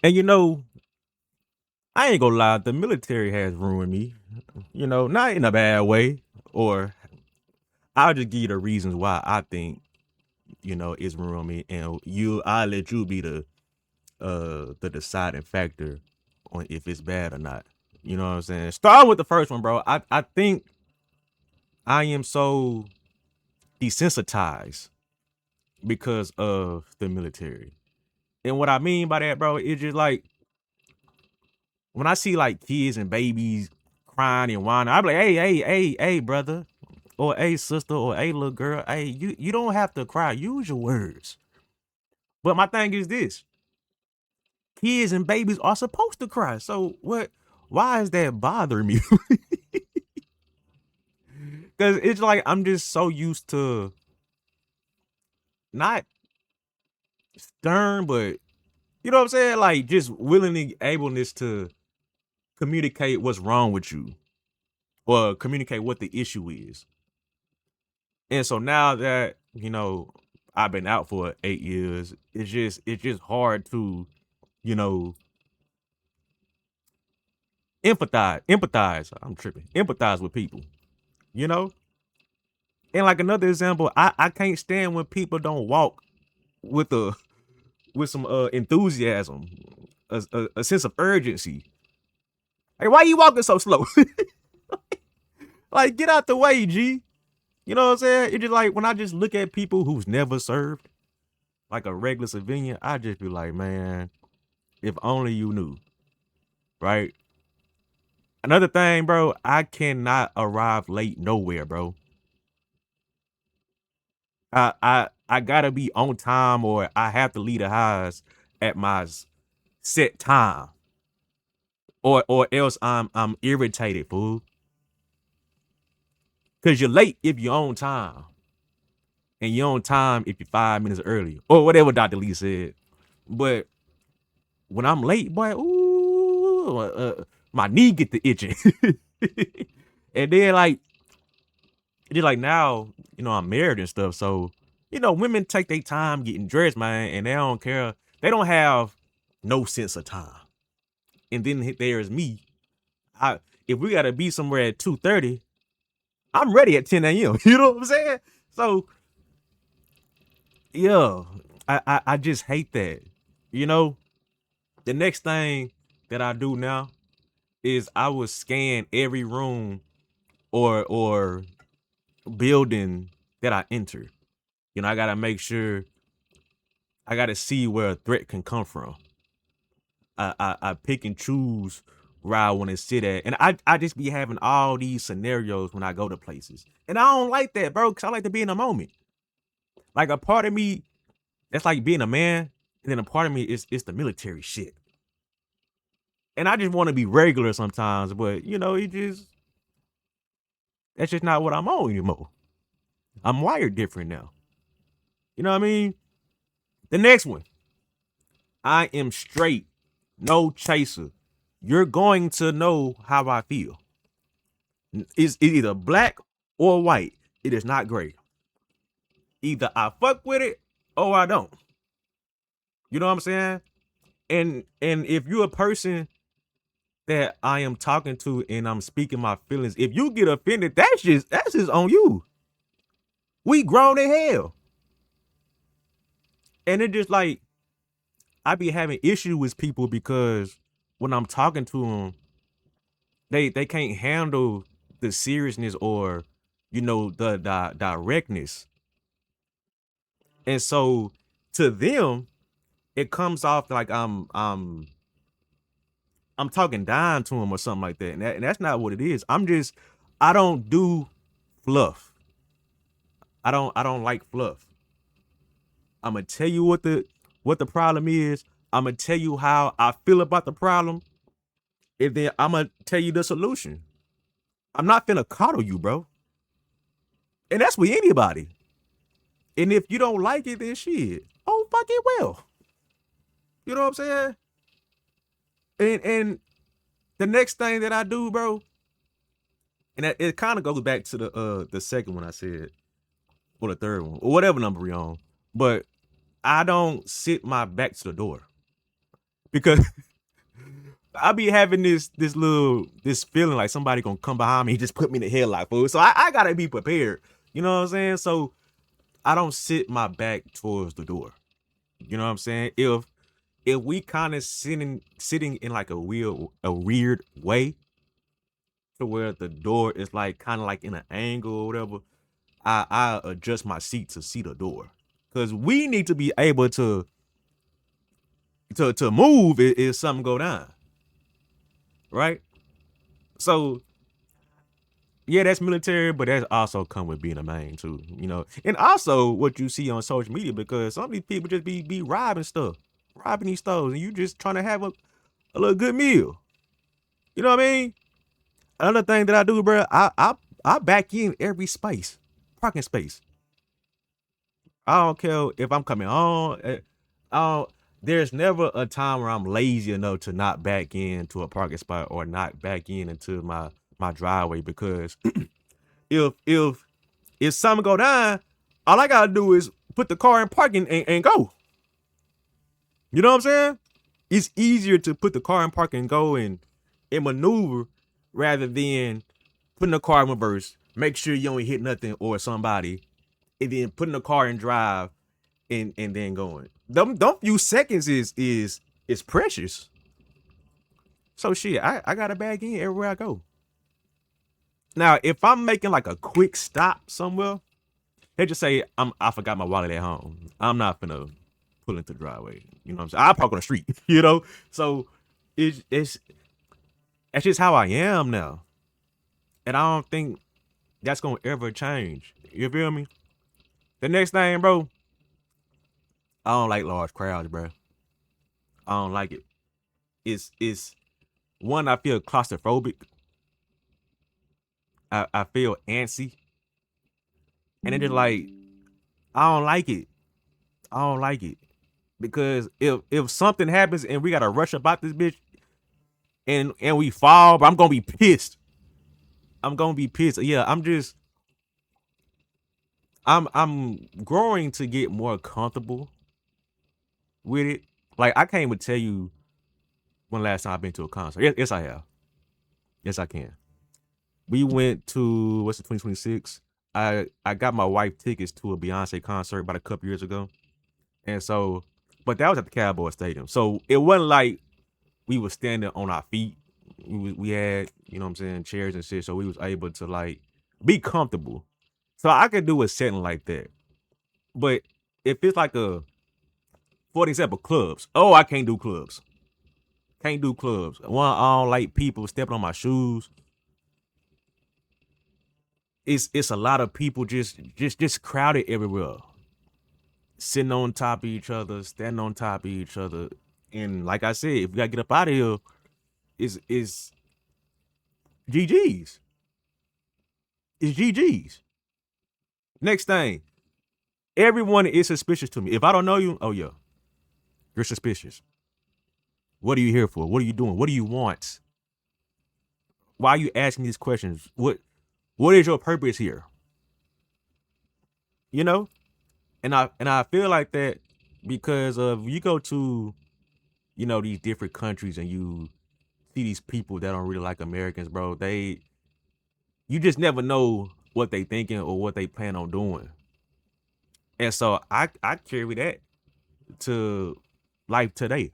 And I ain't gonna lie, the military has ruined me. Not in a bad way, or I'll just give you the reasons why I think it's ruined me, and I'll let you be the deciding factor on if it's bad or not. You know what I'm saying? Start with the first one, bro. I think I am so desensitized because of the military. And what I mean by that, bro, is just like when I see like kids and babies crying and whining, I'm like, hey, brother, or hey, sister, or hey, little girl, hey, you don't have to cry. Use your words. But my thing is this: kids and babies are supposed to cry. So what? Why is that bothering me? Because it's like I'm just so used to not stern, but you know what I'm saying? Like just willingly ableness to communicate what's wrong with you or communicate what the issue is. And so now that, I've been out for 8 years, it's just hard to, you know, empathize. I'm tripping. Empathize with people, you know? And like another example, I can't stand when people don't walk with a with some enthusiasm, a sense of urgency. Hey, why you walking so slow? Like, get out the way, G. You know what I'm saying? It's just like when I just look at people who's never served, like a regular civilian, I just be like, man, if only you knew, right? Another thing, bro, I cannot arrive late nowhere, bro. I gotta be on time or I have to leave the house at my set time. Or else I'm irritated, fool. Cause you're late if you're on time. And you're on time if you're 5 minutes early. Or whatever Dr. Lee said. But when I'm late, boy, ooh, my knee get the itching. And then like, just like now, I'm married and stuff. So, women take their time getting dressed, man, and they don't care. They don't have no sense of time. And then there's me. I if we gotta be somewhere at 2:30, I'm ready at 10 a.m. You know what I'm saying? So yeah, I just hate that. You know, the next thing that I do now is I will scan every room or building that I enter. I gotta make sure I gotta see where a threat can come from. I pick and choose where I want to sit at. And I just be having all these scenarios when I go to places. And I don't like that, bro, because I like to be in the moment. Like a part of me, that's like being a man, and then a part of me is the military shit. And I just want to be regular sometimes, but it just that's just not what I'm on anymore. I'm wired different now. You know what I mean? The next one, I am straight, no chaser. You're going to know how I feel. It's either black or white. It is not gray. Either I fuck with it or I don't. You know what I'm saying? And if you're a person that I am talking to and I'm speaking my feelings, if you get offended, that's just on you. We grown in hell. And it just like I be having issue with people because when I'm talking to them, they can't handle the seriousness or the directness. And so to them, it comes off like I'm talking down to him or something like that. And that's not what it is. I don't do fluff. I don't like fluff. I'm gonna tell you what the problem is. I'm gonna tell you how I feel about the problem, and then I'm gonna tell you the solution. I'm not finna coddle you, bro. And that's with anybody. And if you don't like it, then shit. Oh fuck it well. You know what I'm saying? And the next thing that I do, bro, and it kind of goes back to the second one I said, or the third one, or whatever number we on. But I don't sit my back to the door. because I be having this feeling like somebody gonna come behind me and just put me in the headlock, fool. So I gotta be prepared. You know what I'm saying? So I don't sit my back towards the door. You know what I'm saying? If we kind of sitting in like a weird way to where the door is like kind of like in an angle or whatever, I adjust my seat to see the door. Cause we need to be able to move if something go down. Right? So yeah, that's military, but that's also come with being a man too, you know. And also what you see on social media, because some of these people just be robbing stuff, robbing these stores, and you just trying to have a little good meal. You know what I mean? Another thing that I do, bro, I back in every space, parking space. I don't care if I'm coming home. I don't, there's never a time where I'm lazy enough to not back into a parking spot or not back in into my driveway, because if if something go down, all I gotta do is put the car in parking and go. You know what I'm saying? It's easier to put the car in parking and go and maneuver rather than putting the car in reverse, make sure you don't hit nothing or somebody, and then putting the car in drive and then going. Them few seconds is precious. So shit, I gotta bag in everywhere I go. Now, if I'm making like a quick stop somewhere, they just say I forgot my wallet at home. I'm not finna pull into the driveway. You know what I'm saying? I park on the street, you know? So it's that's just how I am now. And I don't think that's gonna ever change. You feel me? The next thing, bro, I don't like large crowds, bro. I don't like it. It's one, I feel claustrophobic. I feel antsy. And it's just like I don't like it. I don't like it. Because if something happens and we gotta rush about this bitch and we fall, bro, I'm gonna be pissed. I'm gonna be pissed. Yeah, I'm growing to get more comfortable with it. Like I can't even tell you when last time I've been to a concert. Yes, I have. Yes, I can. We went to what's the 2026. I got my wife tickets to a Beyonce concert about a couple years ago, and so, but that was at the Cowboy Stadium, so it wasn't like we were standing on our feet. We had, you know what I'm saying, chairs and shit, so we was able to like be comfortable. So I could do a setting like that. But if it's like for example, clubs. Oh, I can't do clubs. Can't do clubs. One, I don't like people stepping on my shoes. It's a lot of people just crowded everywhere, sitting on top of each other, standing on top of each other. And like I said, if we gotta get up out of here, it's GG's. It's GG's. Next thing, everyone is suspicious to me. If I don't know you, oh yeah, you're suspicious. What are you here for? What are you doing? What do you want? Why are you asking these questions? What is your purpose here? You know? And I feel like that because of you go to, you know, these different countries and you see these people that don't really like Americans, bro. You just never know what they thinking or what they plan on doing. And so I carry that to life today.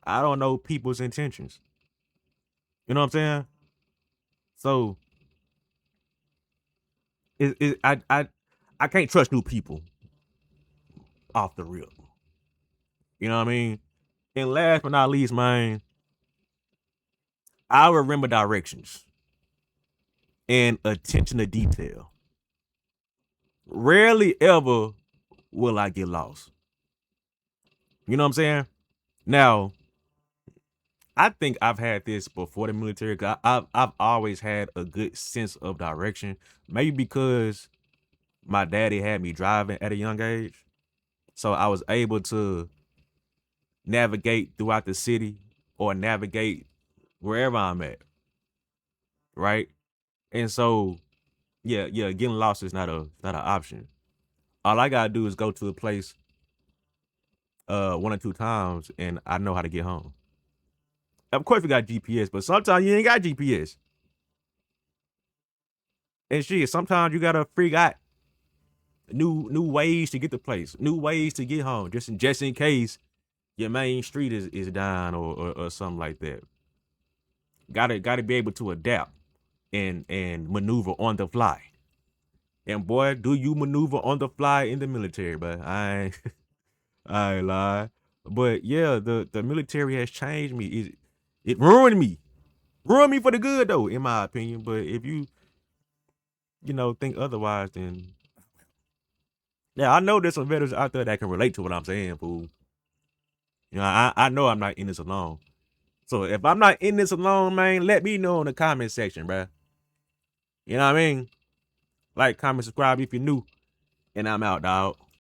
I don't know people's intentions. You know what I'm saying? So it I can't trust new people off the rip. You know what I mean? And last but not least, man, I remember directions and attention to detail. Rarely ever will I get lost. You know what I'm saying? Now, I think I've had this before the military. I've always had a good sense of direction. Maybe because my daddy had me driving at a young age, so I was able to navigate throughout the city or navigate wherever I'm at, right? And so, yeah, getting lost is not an option. All I gotta do is go to a place one or two times, and I know how to get home. Of course, we got GPS, but sometimes you ain't got GPS. And shit, sometimes you gotta figure out new ways to get the place, new ways to get home, just in case your main street is down or something like that. Gotta be able to adapt and maneuver on the fly. And boy, do you maneuver on the fly in the military, but I ain't lie. But yeah, the military has changed me. It ruined me. Ruined me for the good though, in my opinion. But if you think otherwise, then yeah, I know there's some veterans out there that can relate to what I'm saying, fool. I know I'm not in this alone. So if I'm not in this alone, man, let me know in the comment section, bruh. You know what I mean? Like, comment, subscribe if you're new. And I'm out, dog.